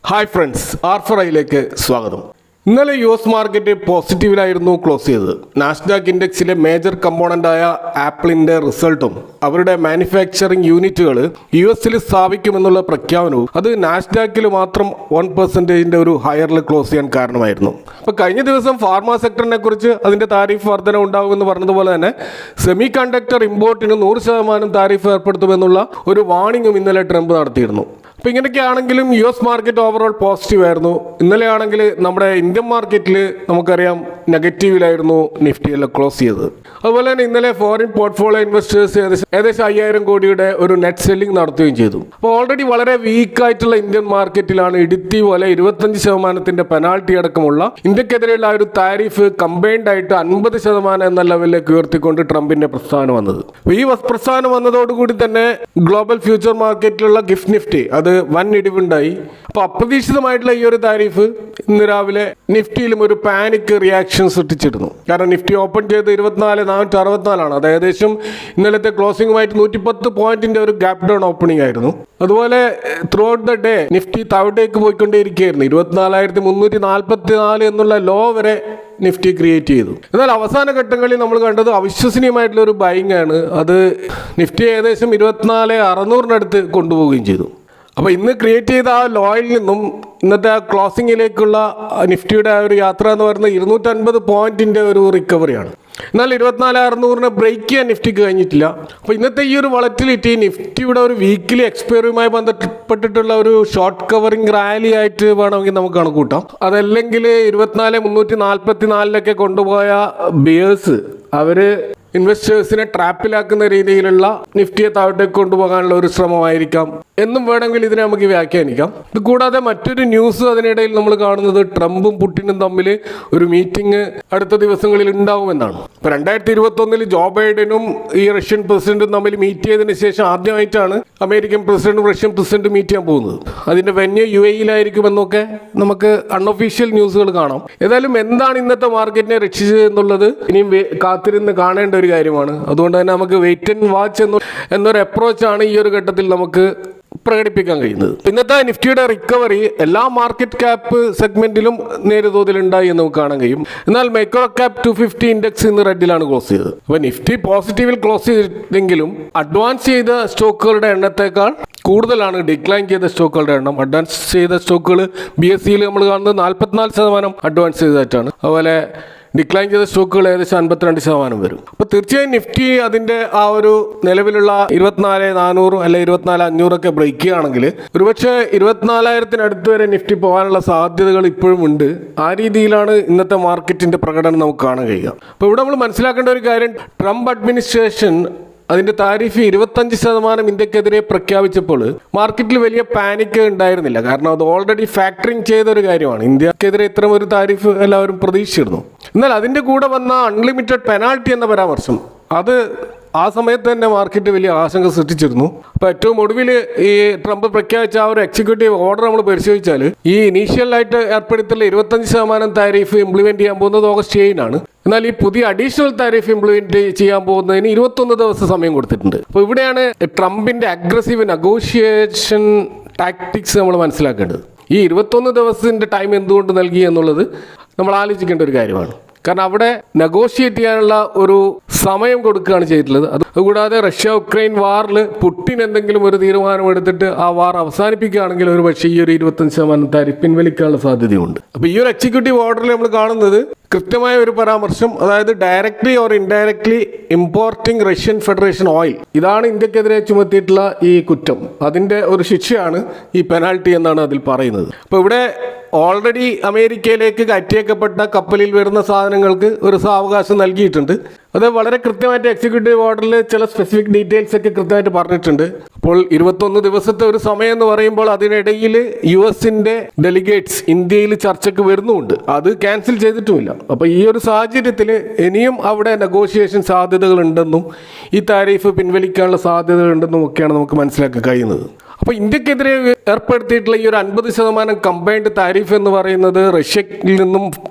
Hi friends, ആർഫറയിലേക്ക് സ്വാഗതം. ഇന്നലെ US market പോസിറ്റീവിലായിരുന്നു close ചെയ്തത്. നാസ്ഡാക്ക് ഇൻഡെക്സിലെ മേജർ കമ്പോണൻ്റായ ആപ്പിളിൻ്റെ റിസൾട്ടും അവരുടെ മാനുഫാക്ചറിംഗ് യൂണിറ്റുകൾ US സ്ഥാപിക്കുമെന്നുള്ള പ്രഖ്യാപനവും അത് നാസ്ഡാക്കിൽ മാത്രം 1% ഒരു ഹയറിൽ ക്ലോസ് ചെയ്യാൻ കാരണമായിരുന്നു. അപ്പോൾ കഴിഞ്ഞ ദിവസം ഫാർമ സെക്ടറിനെ കുറിച്ച് അതിൻ്റെ താരിഫ് വർധന ഉണ്ടാകുമെന്ന് പറഞ്ഞതുപോലെ തന്നെ സെമി കണ്ടക്ടർ ഇമ്പോർട്ടിന് 100% താരിഫ് ഏർപ്പെടുത്തുമെന്നുള്ള ഒരു വാണിംഗും ഇന്നലെ ട്രംപ് നടത്തിയിരുന്നു. അപ്പോൾ ഇങ്ങനെയൊക്കെ ആണെങ്കിലും US മാർക്കറ്റ് ഓവറോൾ പോസിറ്റീവ് ആയിരുന്നു. ഇന്നലെ ആണെങ്കിൽ നമ്മുടെ ഇന്ത്യൻ മാർക്കറ്റിൽ നമുക്കറിയാം നെഗറ്റീവിലായിരുന്നു നിഫ്റ്റിയെല്ലാം ക്ലോസ് ചെയ്തത്. അതുപോലെ തന്നെ ഇന്നലെ ഫോറിൻ പോർട്ട്ഫോളിയോ ഇൻവെസ്റ്റേഴ്സ് ഏകദേശം 5000 കോടിയുടെ ഒരു നെറ്റ് സെല്ലിംഗ് നടത്തുകയും ചെയ്തു. അപ്പോൾ ഓൾറെഡി വളരെ വീക്കായിട്ടുള്ള ഇന്ത്യൻ മാർക്കറ്റിലാണ് ഇടുത്തി പോലെ 25% പെനാൾട്ടി അടക്കമുള്ള ഇന്ത്യക്കെതിരെയുള്ള ഒരു താരിഫ് കമ്പൈൻഡ് ആയിട്ട് 50% എന്ന ലെവലിലേക്ക് ഉയർത്തിക്കൊണ്ട് ട്രംപിന്റെ പ്രസ്താവന വന്നത്. ഈ പ്രസ്താവന വന്നതോടുകൂടി തന്നെ ഗ്ലോബൽ ഫ്യൂച്ചർ മാർക്കറ്റിലുള്ള ഗിഫ്റ്റ് നിഫ്റ്റി അത് വൻ ഇടിവുണ്ടായി. അപ്പോൾ അപ്രതീക്ഷിതമായിട്ടുള്ള ഈ ഒരു താരിഫ് ഇന്ന് രാവിലെ നിഫ്റ്റിയിലും ഒരു പാനിക് റിയാക്ഷൻ സൃഷ്ടിച്ചിരുന്നു. കാരണം നിഫ്റ്റി ഓപ്പൺ ചെയ്ത് 24,464 അത് ഏകദേശം ഇന്നലത്തെ ക്ലോസിംഗുമായിട്ട് 110 പോയിന്റിന്റെ ഒരു ഗ്യാപ് ഡൗൺ ഓപ്പണിംഗ് ആയിരുന്നു. അതുപോലെ through out the day Nifty താഴേക്ക് പോയിക്കൊണ്ടേയിരിക്കുകയായിരുന്നു. 24,344 എന്നുള്ള ലോ വരെ നിഫ്റ്റി ക്രിയേറ്റ് ചെയ്തു. എന്നാൽ അവസാന ഘട്ടങ്ങളിൽ നമ്മൾ കണ്ടത് അവിശ്വസനീയമായിട്ടുള്ള ഒരു ബൈങ് ആണ്. അത് നിഫ്റ്റി ഏകദേശം 24,600 കൊണ്ടുപോവുകയും ചെയ്തു. അപ്പോൾ ഇന്ന് ക്രിയേറ്റ് ചെയ്ത ആ ലോയിൽ നിന്നും ഇന്നത്തെ ആ ക്ലോസിങ്ങിലേക്കുള്ള നിഫ്റ്റിയുടെ ആ ഒരു യാത്ര എന്ന് പറയുന്നത് 250 പോയിന്റിന്റെ ഒരു റിക്കവറിയാണ്. എന്നാൽ 24,600 ബ്രേക്ക് ചെയ്യാൻ നിഫ്റ്റിക്ക് കഴിഞ്ഞിട്ടില്ല. അപ്പോൾ ഇന്നത്തെ ഈ ഒരു വളറ്റിലിറ്റി നിഫ്റ്റിയുടെ ഒരു വീക്കിലി എക്സ്പയറിയുമായി ബന്ധപ്പെട്ടിട്ടുള്ള ഒരു ഷോർട്ട് കവറിംഗ് റാലി ആയിട്ട് വേണമെങ്കിൽ നമുക്ക് കണക്കൂട്ടാം. അതല്ലെങ്കിൽ 24,344 കൊണ്ടുപോയ ബിയേഴ്സ് അവര് ഇൻവെസ്റ്റേഴ്സിനെ ട്രാപ്പിലാക്കുന്ന രീതിയിലുള്ള നിഫ്റ്റിയെ താഴോട്ടേക്ക് കൊണ്ടുപോകാനുള്ള ഒരു ശ്രമമായിരിക്കാം എന്നും വേണമെങ്കിൽ ഇതിനെ നമുക്ക് വ്യാഖ്യാനിക്കാം. ഇത് കൂടാതെ മറ്റൊരു ന്യൂസ് അതിനിടയിൽ നമ്മൾ കാണുന്നത് ട്രംപും പുടിനും തമ്മിൽ ഒരു മീറ്റിംഗ് അടുത്ത ദിവസങ്ങളിൽ ഉണ്ടാവുമെന്നാണ്. ഇപ്പോൾ 2021 ജോ ബൈഡനും ഈ റഷ്യൻ പ്രസിഡന്റും തമ്മിൽ മീറ്റ് ചെയ്തതിനു ശേഷം ആദ്യമായിട്ടാണ് അമേരിക്കൻ പ്രസിഡന്റും റഷ്യൻ പ്രസിഡന്റും മീറ്റ് ചെയ്യാൻ പോകുന്നത്. അതിന്റെ വെന്യൂ UAE-യിലായിരിക്കുമെന്നൊക്കെ നമുക്ക് അൺഒഫീഷ്യൽ ന്യൂസുകൾ കാണാം. ഏതായാലും എന്താണ് ഇന്നത്തെ മാർക്കറ്റിനെ രക്ഷിച്ചത് എന്നുള്ളത് ഇനിയും കാത്തിരുന്ന് കാണേണ്ട ഒരു കാര്യമാണ്. അതുകൊണ്ട് തന്നെ നമുക്ക് വെയിറ്റ് ആൻഡ് വാച്ച് എന്നൊരു അപ്രോച്ചാണ് ഈ ഒരു ഘട്ടത്തിൽ നമുക്ക് പ്രകടിപ്പിക്കാൻ കഴിയുന്നത്. ഇന്നത്തെ നിഫ്റ്റിയുടെ റിക്കവറി എല്ലാ മാർക്കറ്റ് ക്യാപ്പ് സെഗ്മെന്റിലും നേരിയ തോതിൽ ഉണ്ടായി എന്ന് നമുക്ക് കാണാൻ കഴിയും. എന്നാൽ മൈക്രോ ക്യാപ്പ് 250 ഇൻഡെക്സ് ഇന്ന് റെഡിലാണ് ക്ലോസ് ചെയ്തത്. അപ്പോൾ നിഫ്റ്റി പോസിറ്റീവിൽ ക്ലോസ് ചെയ്തെങ്കിലും അഡ്വാൻസ് ചെയ്ത സ്റ്റോക്കുകളുടെ എണ്ണത്തേക്കാൾ കൂടുതലാണ് ഡിക്ലൈൻ ചെയ്ത സ്റ്റോക്കുകളുടെ എണ്ണം. അഡ്വാൻസ് ചെയ്ത സ്റ്റോക്കുകൾ BSEയിൽ നമ്മൾ കാണുന്നത് 44% അഡ്വാൻസ് ചെയ്തതായിട്ടാണ്. അതുപോലെ ഡിക്ലൈൻ ചെയ്ത സ്റ്റോക്കുകൾ ഏകദേശം 52% വരും. അപ്പോൾ തീർച്ചയായും നിഫ്റ്റി അതിൻ്റെ ആ ഒരു നിലവിലുള്ള 24,400 അല്ലെ 24,500 ബ്രേക്ക് ചെയ്യുകയാണെങ്കിൽ ഒരുപക്ഷെ 24,000 വരെ നിഫ്റ്റി പോകാനുള്ള സാധ്യതകൾ ഇപ്പോഴും ഉണ്ട്. ആ രീതിയിലാണ് ഇന്നത്തെ മാർക്കറ്റിന്റെ പ്രകടനം നമുക്ക് കാണാൻ കഴിയുക. അപ്പോൾ ഇവിടെ നമ്മൾ മനസ്സിലാക്കേണ്ട ഒരു കാര്യം, ട്രംപ് അഡ്മിനിസ്ട്രേഷൻ അതിന്റെ താരിഫ് 25% ഇന്ത്യക്കെതിരെ പ്രഖ്യാപിച്ചപ്പോൾ മാർക്കറ്റിൽ വലിയ പാനിക് ഉണ്ടായിരുന്നില്ല. കാരണം അത് ഓൾറെഡി ഫാക്ടറിങ് ചെയ്ത ഒരു കാര്യമാണ്. ഇന്ത്യക്കെതിരെ ഇത്തരം ഒരു താരിഫ് എല്ലാവരും പ്രതീക്ഷിച്ചിരുന്നു. എന്നാൽ അതിന്റെ കൂടെ വന്ന അൺലിമിറ്റഡ് പെനാൾട്ടി എന്ന പരാമർശം അത് ആ സമയത്ത് തന്നെ മാർക്കറ്റ് വലിയ ആശങ്ക സൃഷ്ടിച്ചിരുന്നു. അപ്പോൾ ഏറ്റവും ഒടുവിൽ ഈ ട്രംപ് പ്രഖ്യാപിച്ച ആ ഒരു എക്സിക്യൂട്ടീവ് ഓർഡർ നമ്മൾ പരിശോധിച്ചാൽ ഈ ഇനീഷ്യലായിട്ട് ഏർപ്പെടുത്തിയുള്ള 25% താരിഫ് ഇംപ്ലിമെന്റ് ചെയ്യാൻ പോകുന്നത് ഓഗസ്റ്റ് 7 എന്നാൽ ഈ പുതിയ അഡീഷണൽ താരിഫ് ഇംപ്ലിമെന്റ് ചെയ്യാൻ പോകുന്നതിന് 21 ദിവസം സമയം കൊടുത്തിട്ടുണ്ട്. അപ്പോൾ ഇവിടെയാണ് ട്രംപിന്റെ അഗ്രസീവ് നെഗോഷിയേഷൻ ടാക്ടിക്സ് നമ്മൾ മനസ്സിലാക്കേണ്ടത്. ഈ 21 ദിവസത്തിന്റെ ടൈം എന്തുകൊണ്ട് നൽകി എന്നുള്ളത് നമ്മൾ ആലോചിക്കേണ്ട ഒരു കാര്യമാണ്. കാരണം അവിടെ നെഗോഷിയേറ്റ് ചെയ്യാനുള്ള ഒരു സമയം കൊടുക്കുകയാണ് ചെയ്തിട്ടുള്ളത്. അതുകൂടാതെ റഷ്യ ഉക്രൈൻ വാറിൽ പുടിൻ എന്തെങ്കിലും ഒരു തീരുമാനമെടുത്തിട്ട് ആ വാർ അവസാനിപ്പിക്കുകയാണെങ്കിൽ ഒരു പക്ഷേ ഈ ഒരു 25% താരിഫ് പിൻവലിക്കാനുള്ള സാധ്യതയുണ്ട്. അപ്പോൾ ഈ ഒരു എക്സിക്യൂട്ടീവ് ഓർഡറിൽ നമ്മൾ കാണുന്നത് കൃത്യമായ ഒരു പരാമർശം, അതായത് directly or indirectly importing Russian federation oil, ഇതാണ് ഇന്ത്യക്കെതിരെ ചുമത്തിയിട്ടുള്ള ഈ കുറ്റം. അതിൻ്റെ ഒരു ശിക്ഷയാണ് ഈ പെനാൾട്ടി എന്നാണ് അതിൽ പറയുന്നത്. അപ്പോൾ ഇവിടെ ഓൾറെഡി അമേരിക്കയിലേക്ക് കയറ്റിയേക്കപ്പെട്ട കപ്പലിൽ വരുന്ന സാധനങ്ങൾക്ക് ഒരു സാവകാശം നൽകിയിട്ടുണ്ട്. അത് വളരെ കൃത്യമായിട്ട് എക്സിക്യൂട്ടീവ് ഓർഡറിൽ ചില സ്പെസിഫിക് ഡീറ്റെയിൽസ് ഒക്കെ കൃത്യമായിട്ട് പറഞ്ഞിട്ടുണ്ട്. അപ്പോൾ 21 ദിവസത്തെ ഒരു സമയം എന്ന് പറയുമ്പോൾ അതിനിടയിൽ US-ന്റെ ഡെലിഗേറ്റ്സ് ഇന്ത്യയിൽ ചർച്ചയ്ക്ക് വരുന്നുമുണ്ട്. അത് ക്യാൻസൽ ചെയ്തിട്ടുമില്ല. അപ്പോൾ ഈ ഒരു സാഹചര്യത്തിൽ ഇനിയും അവിടെ നെഗോഷിയേഷൻ സാധ്യതകൾ ഉണ്ടെന്നും ഈ താരിഫ് പിൻവലിക്കാനുള്ള സാധ്യതകൾ ഉണ്ടെന്നും ഒക്കെയാണ് നമുക്ക് മനസ്സിലാക്കാൻ കഴിയുന്നത്. അപ്പോൾ ഇന്ത്യക്കെതിരെ ഏർപ്പെടുത്തിയിട്ടുള്ള ഈ ഒരു 50% കമ്പൈൻഡ് താരിഫ് എന്ന് പറയുന്നത് റഷ്യയിൽ നിന്നും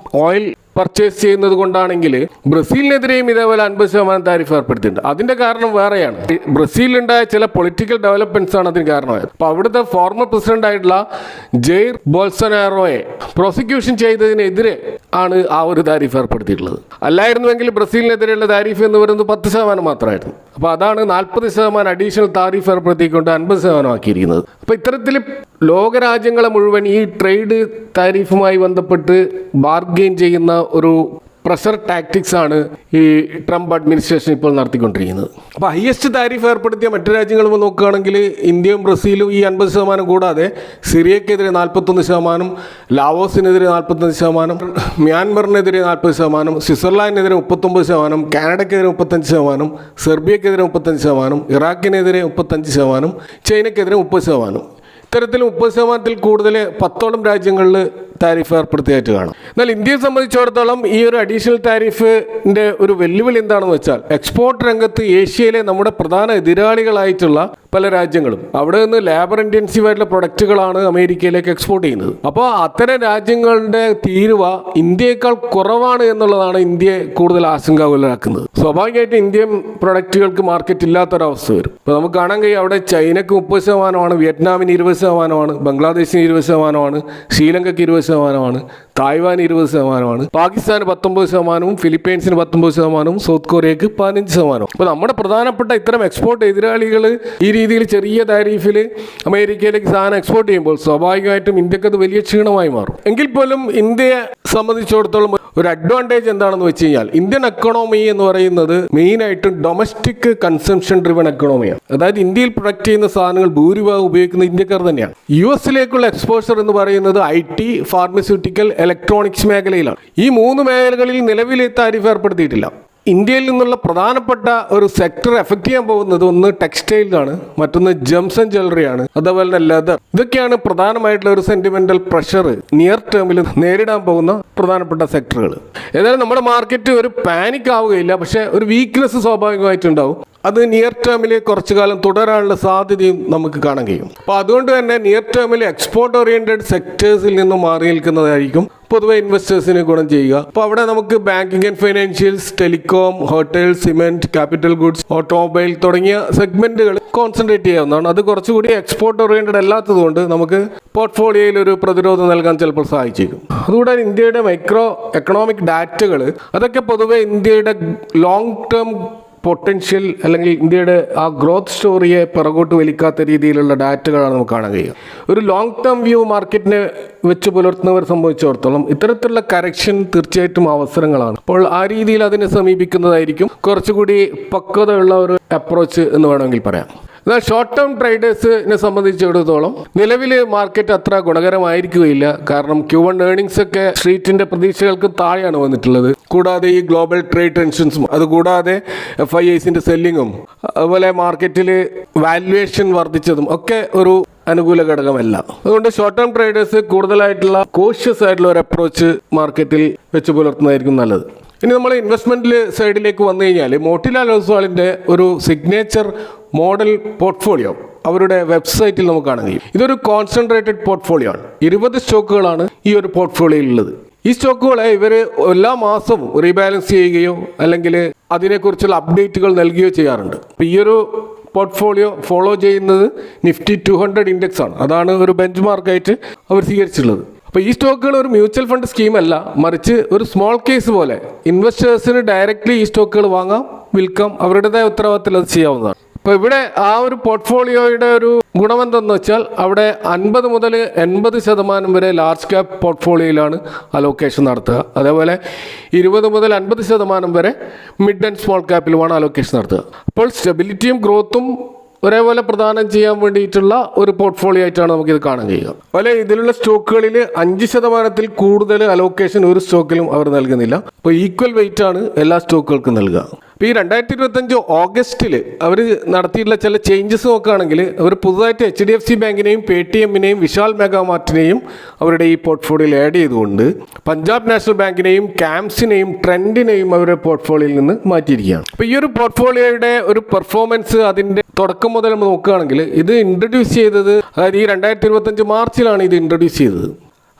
ഓയിൽ പർച്ചേസ് ചെയ്യുന്നത് കൊണ്ടാണെങ്കിൽ ബ്രസീലിനെതിരെയും ഇതേപോലെ 50% താരിഫ് ഏർപ്പെടുത്തിയിട്ടുണ്ട്. അതിന്റെ കാരണം വേറെയാണ്. ബ്രസീലിലുണ്ടായ ചില പൊളിറ്റിക്കൽ ഡെവലപ്മെന്റ്സ് ആണ് അതിന് കാരണമായത്. അപ്പോൾ അവിടുത്തെ ഫോർമർ പ്രസിഡന്റ് ആയിട്ടുള്ള ജെയർ ബോൾസനാരോയെ പ്രോസിക്യൂഷൻ ചെയ്തതിനെതിരെ ആണ് ആ ഒരു താരിഫ് ഏർപ്പെടുത്തിയിട്ടുള്ളത്. അല്ലായിരുന്നുവെങ്കിൽ ബ്രസീലിനെതിരെയുള്ള താരിഫ് എന്ന് പറയുന്നത് 10% മാത്രമായിരുന്നു. അപ്പോൾ അതാണ് 40% അഡീഷണൽ താരിഫ് ഏർപ്പെടുത്തിക്കൊണ്ട് 50% ആക്കിയിരിക്കുന്നത്. അപ്പോൾ ഇത്തരത്തിൽ ലോകരാജ്യങ്ങളെ മുഴുവൻ ഈ ട്രേഡ് താരിഫുമായി ബന്ധപ്പെട്ട് ബാർഗെയിൻ ചെയ്യുന്ന ഒരു പ്രഷർ ടാക്ടിക്സ് ആണ് ഈ ട്രംപ് അഡ്മിനിസ്ട്രേഷൻ ഇപ്പോൾ നടത്തിക്കൊണ്ടിരിക്കുന്നത്. അപ്പോൾ ഹയസ്റ്റ് താരിഫ് ഏർപ്പെടുത്തിയ മറ്റു രാജ്യങ്ങൾ നോക്കുകയാണെങ്കിൽ ഇന്ത്യയും ബ്രസീലും ഈ 50% കൂടാതെ സിറിയക്കെതിരെ 41%, ലാവോസിനെതിരെ 41%, മ്യാൻമറിനെതിരെ 40%, സ്വിറ്റ്സർലാൻഡിനെതിരെ 39%, കാനഡയ്ക്കെതിരെ 35%, സെർബിയക്കെതിരെ 35%, ഇറാഖിനെതിരെ 35%, ചൈനയ്ക്കെതിരെ 30%. ഇത്തരത്തിൽ 30%-ൽ കൂടുതൽ 10ഓളം രാജ്യങ്ങളിൽ താരിഫ് ഏർപ്പെടുത്തിയായിട്ട് കാണാം. എന്നാൽ ഇന്ത്യയെ സംബന്ധിച്ചിടത്തോളം ഈ ഒരു അഡീഷണൽ താരിഫിൻ്റെ ഒരു വെല്ലുവിളി എന്താണെന്ന് വെച്ചാൽ എക്സ്പോർട്ട് രംഗത്ത് ഏഷ്യയിലെ നമ്മുടെ പ്രധാന എതിരാളികളായിട്ടുള്ള പല രാജ്യങ്ങളും അവിടെ നിന്ന് ലേബർ ഇൻറ്റൻസീവ് ആയിട്ടുള്ള പ്രൊഡക്റ്റുകളാണ് അമേരിക്കയിലേക്ക് എക്സ്പോർട്ട് ചെയ്യുന്നത്. അപ്പോൾ അത്തരം രാജ്യങ്ങളുടെ തീരുവ ഇന്ത്യയേക്കാൾ കുറവാണ് എന്നുള്ളതാണ് ഇന്ത്യയെ കൂടുതൽ ആശങ്കാകുലരാക്കുന്നത്. സ്വാഭാവികമായിട്ടും ഇന്ത്യൻ പ്രൊഡക്റ്റുകൾക്ക് മാർക്കറ്റ് ഇല്ലാത്തൊരവസ്ഥ വരും. ഇപ്പോൾ നമുക്ക് കാണാൻ കഴിയും അവിടെ ചൈനക്ക് 30%, വിയറ്റ്നാമിന് 20%, ബംഗ്ലാദേശിന് 20%, ശ്രീലങ്കയ്ക്ക് 20%, തായ്വാൻ 20%, പാകിസ്ഥാന് 19%, ഫിലിപ്പൈൻസിന് 19%, സൗത്ത് കൊറിയക്ക് 15%. അപ്പോൾ നമ്മുടെ പ്രധാനപ്പെട്ട ഇത്തരം എക്സ്പോർട്ട് എതിരാളികൾ ഈ രീതിയിൽ ചെറിയ താരിഫിൽ അമേരിക്കയിലേക്ക് സാധനം എക്സ്പോർട്ട് ചെയ്യുമ്പോൾ സ്വാഭാവികമായിട്ടും ഇന്ത്യക്ക് അത് വലിയ ക്ഷീണമായി മാറും. എങ്കിൽ പോലും ഇന്ത്യയെ സംബന്ധിച്ചിടത്തോളം ഒരു അഡ്വാൻറ്റേജ് എന്താണെന്ന് വെച്ച് കഴിഞ്ഞാൽ ഇന്ത്യൻ എക്കണോമി എന്ന് പറയുന്നത് മെയിനായിട്ടും ഡൊമസ്റ്റിക് കൺസംഷൻ ഡ്രിവൺ എക്കണോമിയാണ്. അതായത് ഇന്ത്യയിൽ പ്രൊഡക്റ്റ് ചെയ്യുന്ന സാധനങ്ങൾ ഭൂരിഭാഗം ഉപയോഗിക്കുന്നത് ഇന്ത്യക്കാർ തന്നെയാണ്. US-ലേക്കുള്ള എക്സ്പോഷർ എന്ന് പറയുന്നത് IT, ഫാർമസ്യൂട്ടിക്കൽ, ഇലക്ട്രോണിക്സ് മേഖലയിലാണ്. ഈ 3 മേഖലകളിൽ നിലവിൽ താരിഫ് ഏർപ്പെടുത്തിയിട്ടില്ല. ഇന്ത്യയിൽ നിന്നുള്ള പ്രധാനപ്പെട്ട ഒരു സെക്ടർ എഫക്റ്റ് ചെയ്യാൻ പോകുന്നത് ഒന്ന് ടെക്സ്റ്റൈലാണ്, മറ്റൊന്ന് ജെംസ് ആൻഡ് ജ്വല്ലറിയാണ്, അതുപോലെ തന്നെ ലെതർ. ഇതൊക്കെയാണ് പ്രധാനമായിട്ടുള്ള ഒരു സെന്റിമെന്റൽ പ്രഷർ നിയർ ടേമിൽ നേരിടാൻ പോകുന്ന പ്രധാനപ്പെട്ട സെക്ടറുകൾ. ഏതായാലും നമ്മുടെ മാർക്കറ്റ് ഒരു പാനിക് ആവുകയില്ല, പക്ഷേ ഒരു വീക്ക്നെസ് സ്വാഭാവികമായിട്ടുണ്ടാവും. അത് നിയർ ടേമിൽ കുറച്ചു കാലം തുടരാനുള്ള സാധ്യതയും നമുക്ക് കാണാൻ കഴിയും. അപ്പോൾ അതുകൊണ്ട് തന്നെ നിയർ ടേമിൽ എക്സ്പോർട്ട് ഓറിയന്റഡ് സെക്ടേഴ്സിൽ നിന്നും മാറി നിൽക്കുന്നതായിരിക്കും പൊതുവെ ഇൻവെസ്റ്റേഴ്സിന് ഗുണം ചെയ്യുക. അപ്പോൾ അവിടെ നമുക്ക് banking and financials, telecom, hotel, cement, capital goods, automobile തുടങ്ങിയ സെഗ്മെന്റുകൾ കോൺസെൻട്രേറ്റ് ചെയ്യാവുന്നതാണ്. അത് കുറച്ചുകൂടി എക്സ്പോർട്ട് ഓറിയന്റഡ് അല്ലാത്തതുകൊണ്ട് നമുക്ക് പോർട്ട്ഫോളിയോയിൽ ഒരു പ്രതിരോധം നൽകാൻ ചിലപ്പോൾ സഹായിച്ചേക്കും. അതുകൂടാതെ ഇന്ത്യയുടെ മൈക്രോ എക്കണോമിക് ഡാറ്റകൾ അതൊക്കെ പൊതുവെ ഇന്ത്യയുടെ ലോങ് ടേം പൊട്ടൻഷ്യൽ അല്ലെങ്കിൽ ഇന്ത്യയുടെ ആ ഗ്രോത്ത് സ്റ്റോറിയെ പിറകോട്ട് വലിക്കാത്ത രീതിയിലുള്ള ഡാറ്റകളാണ് നമുക്ക് കാണാൻ കഴിയുക. ഒരു ലോങ് ടേം വ്യൂ മാർക്കറ്റിനെ വെച്ച് പുലർത്തുന്നവർ സംബന്ധിച്ചിടത്തോളം ഇത്തരത്തിലുള്ള കറക്ഷൻ തീർച്ചയായിട്ടും അവസരങ്ങളാണ്. അപ്പോൾ ആ രീതിയിൽ അതിനെ സമീപിക്കുന്നതായിരിക്കും കുറച്ചുകൂടി പക്വതയുള്ള ഒരു അപ്രോച്ച് എന്ന് വേണമെങ്കിൽ പറയാം. എന്നാൽ ഷോർട്ട് ടേം ട്രേഡേഴ്സിനെ സംബന്ധിച്ചിടത്തോളം നിലവിൽ മാർക്കറ്റ് അത്ര ഗുണകരമായിരിക്കുകയില്ല. കാരണം Q1 ഏർണിംഗ്സ് ഒക്കെ സ്ട്രീറ്റിന്റെ പ്രതീക്ഷകൾക്ക് താഴെയാണ് വന്നിട്ടുള്ളത്. കൂടാതെ ഈ ഗ്ലോബൽ ട്രേഡ് ടെൻഷൻസും അതുകൂടാതെ FIIസിന്റെ സെല്ലിങ്ങും അതുപോലെ മാർക്കറ്റിൽ വാല്യുവേഷൻ വർദ്ധിച്ചതും ഒക്കെ ഒരു അനുകൂല ഘടകമല്ല. അതുകൊണ്ട് ഷോർട്ട് ടേം ട്രേഡേഴ്സ് കൂടുതലായിട്ടുള്ള കോഷ്യസ് ആയിട്ടുള്ള ഒരു അപ്രോച്ച് മാർക്കറ്റിൽ വെച്ച് പുലർത്തുന്നതായിരിക്കും നല്ലത്. ഇനി നമ്മൾ ഇൻവെസ്റ്റ്മെന്റ് സൈഡിലേക്ക് വന്നു കഴിഞ്ഞാൽ മോട്ടിലാൽ ഒസ്വാളിന്റെ ഒരു സിഗ്നേച്ചർ മോഡൽ പോർട്ട്ഫോളിയോ അവരുടെ വെബ്സൈറ്റിൽ നമുക്ക് കാണാൻ കഴിയും. ഇതൊരു കോൺസെൻട്രേറ്റഡ് പോർട്ട്ഫോളിയോ ആണ്. 20 സ്റ്റോക്കുകളാണ് ഈ ഒരു പോർട്ട്ഫോളിയോയിൽ ഉള്ളത്. ഈ സ്റ്റോക്കുകളെ ഇവർ എല്ലാ മാസവും റീബാലൻസ് ചെയ്യുകയോ അല്ലെങ്കിൽ അതിനെക്കുറിച്ചുള്ള അപ്ഡേറ്റുകൾ നൽകുകയോ ചെയ്യാറുണ്ട്. അപ്പോൾ ഈ ഒരു പോർട്ട്ഫോളിയോ ഫോളോ ചെയ്യുന്നത് നിഫ്റ്റി 200 ഇൻഡെക്സ് ആണ്. അതാണ് ഒരു ബെഞ്ച് മാർക്കായിട്ട് അവർ സ്വീകരിച്ചിട്ടുള്ളത്. അപ്പോൾ ഈ സ്റ്റോക്കുകൾ ഒരു മ്യൂച്വൽ ഫണ്ട് സ്കീമല്ല, മറിച്ച് ഒരു സ്മോൾ കേസ് പോലെ ഇൻവെസ്റ്റേഴ്സിന് ഡയറക്റ്റ്ലി ഈ സ്റ്റോക്കുകൾ വാങ്ങാം, വിൽക്കാം, അവരുടേതായ ഉത്തരവാദിത്തത്തിൽ അത് ചെയ്യാവുന്നതാണ്. അപ്പോൾ ഇവിടെ ആ ഒരു പോർട്ട്ഫോളിയോയുടെ ഒരു ഗുണമെന്തെന്ന് വെച്ചാൽ അവിടെ 50 മുതൽ 80% വരെ ലാർജ് ക്യാപ് പോർട്ട്ഫോളിയോയിലാണ് അലോക്കേഷൻ നടത്തുക. അതേപോലെ 20 മുതൽ 50% വരെ മിഡ് ആൻഡ് സ്മോൾ ക്യാപ്പിലുമാണ് അലോക്കേഷൻ നടത്തുക. അപ്പോൾ സ്റ്റെബിലിറ്റിയും ഗ്രോത്തും ഒരേപോലെ പ്രദാനം ചെയ്യാൻ വേണ്ടിയിട്ടുള്ള ഒരു പോർട്ട്ഫോളിയോ ആയിട്ടാണ് നമുക്കിത് കാണാൻ കഴിയുക. അതുപോലെ ഇതിലുള്ള സ്റ്റോക്കുകളിൽ 5% കൂടുതൽ അലോക്കേഷൻ ഒരു സ്റ്റോക്കിലും അവർ നൽകുന്നില്ല. അപ്പോൾ ഈക്വൽ വെയിറ്റ് ആണ് എല്ലാ സ്റ്റോക്കുകൾക്കും നൽകുക. അപ്പോൾ ഈ 2025 ഓഗസ്റ്റിൽ അവർ നടത്തിയിട്ടുള്ള ചില ചേഞ്ചസ് നോക്കുകയാണെങ്കിൽ അവർ പുതുതായിട്ട് HDFC ബാങ്കിനെയും പേടിഎമ്മിനെയും വിശാൽ മെഗാമാർട്ടിനെയും അവരുടെ ഈ പോർട്ട്ഫോളിയോയിൽ ആഡ് ചെയ്തുകൊണ്ട് പഞ്ചാബ് നാഷണൽ ബാങ്കിനെയും ക്യാംസിനെയും ട്രെൻഡിനെയും അവരുടെ പോർട്ട്ഫോളിയോയിൽ നിന്ന് മാറ്റിയിരിക്കുകയാണ്. അപ്പോൾ ഈ ഒരു പോർട്ട്ഫോളിയോയുടെ ഒരു പെർഫോമൻസ് അതിൻ്റെ തുടക്കം മുതൽ നമ്മൾ നോക്കുകയാണെങ്കിൽ ഇത് ഇൻട്രൊഡ്യൂസ് ചെയ്തത്, അതായത് ഈ 2025 മാർച്ചിലാണ് ഇത് ഇൻട്രൊഡ്യൂസ് ചെയ്തത്.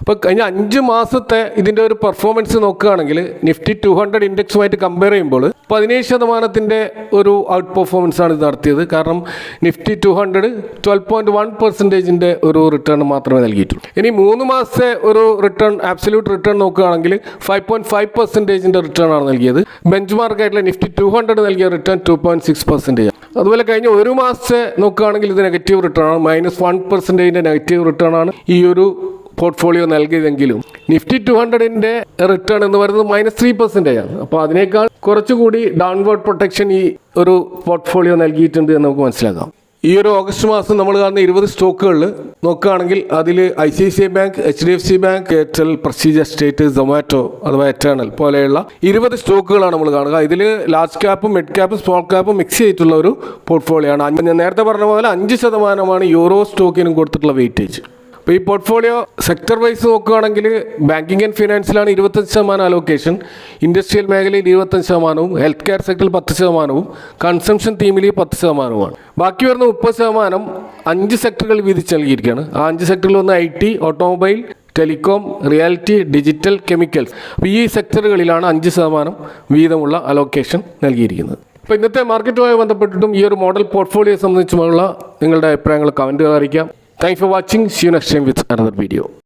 അപ്പോൾ കഴിഞ്ഞ 5 മാസത്തെ ഇതിൻ്റെ ഒരു പെർഫോമൻസ് നോക്കുകയാണെങ്കിൽ നിഫ്റ്റി 200 ഇൻഡെക്സുമായിട്ട് കമ്പയർ ചെയ്യുമ്പോൾ 17% ഒരു ഔട്ട് പെർഫോമൻസ് ആണ് ഇത് നടത്തിയത്. കാരണം നിഫ്റ്റി 200 12.1% ഒരു റിട്ടേൺ മാത്രമേ നൽകിയിട്ടുള്ളൂ. ഇനി 3 മാസത്തെ ഒരു റിട്ടേൺ, ആബ്സല്യൂട്ട് റിട്ടേൺ നോക്കുകയാണെങ്കിൽ 5.5% റിട്ടേൺ ആണ് നൽകിയത്. ബെഞ്ച് മാർക്കായിട്ടുള്ള നിഫ്റ്റി 200 നൽകിയ റിട്ടേൺ 2.6%. അതുപോലെ കഴിഞ്ഞ 1 മാസത്തെ നോക്കുകയാണെങ്കിൽ ഇത് നെഗറ്റീവ് റിട്ടേൺ ആണ്, -1% നെഗറ്റീവ് റിട്ടേൺ ആണ് ഈ ഒരു പോർട്ട്ഫോളിയോ നൽകിയതെങ്കിലും നിഫ്റ്റി 200ൻ്റെ റിട്ടേൺ എന്ന് പറയുന്നത് -3% ആണ്. അപ്പോൾ അതിനേക്കാൾ കുറച്ചുകൂടി ഡൗൺവേർഡ് പ്രൊട്ടക്ഷൻ ഈ ഒരു പോർട്ട്ഫോളിയോ നൽകിയിട്ടുണ്ട് എന്ന് നമുക്ക് മനസ്സിലാക്കാം. ഈ ഒരു ഓഗസ്റ്റ് മാസം നമ്മൾ കാണുന്ന 20 സ്റ്റോക്കുകളിൽ നോക്കുകയാണെങ്കിൽ അതിൽ ICICI bank, HDFC bank, Airtel, prestige estate, Zomato അഥവാ എറ്റേണൽ പോലെയുള്ള 20 സ്റ്റോക്കുകളാണ് നമ്മൾ കാണുക. ഇതിൽ ലാർജ് ക്യാപ്പും മിഡ് ക്യാപ്പും സ്മോൾ ക്യാപ്പും മിക്സ് ചെയ്തിട്ടുള്ള ഒരു പോർട്ട്ഫോളിയോ ആണ്. ഞാൻ നേരത്തെ പറഞ്ഞ പോലെ 5% യൂറോ സ്റ്റോക്കിനും കൊടുത്തിട്ടുള്ള വെയിറ്റേജ്. അപ്പോൾ ഈ പോർട്ട്ഫോളിയോ സെക്ടർ വൈസ് നോക്കുകയാണെങ്കിൽ ബാങ്കിങ് ആൻഡ് ഫിനാൻസിലാണ് 25% അലോക്കേഷൻ, ഇൻഡസ്ട്രിയൽ മേഖലയിൽ 25%, ഹെൽത്ത് കെയർ സെക്ടറിൽ 10%, കൺസംഷൻ തീമിൽ 10%. ബാക്കി വരുന്ന 30% 5 സെക്ടറുകൾ വീതിച്ച് നൽകിയിരിക്കുകയാണ്. ആ 5 സെക്ടറിൽ ഒന്ന് IT, automobile, telecom, reality, digital, chemicals. അപ്പോൾ ഈ സെക്ടറുകളിലാണ് 5% വീതമുള്ള അലോക്കേഷൻ നൽകിയിരിക്കുന്നത്. അപ്പോൾ ഇന്നത്തെ മാർക്കറ്റുമായി ബന്ധപ്പെട്ടിട്ടും ഈ ഒരു മോഡൽ പോർട്ട്ഫോളിയോ സംബന്ധിച്ചുമുള്ള നിങ്ങളുടെ അഭിപ്രായങ്ങൾ കമൻറ്റുകൾ അറിയിക്കാം. Thanks for watching. See you next time with another video.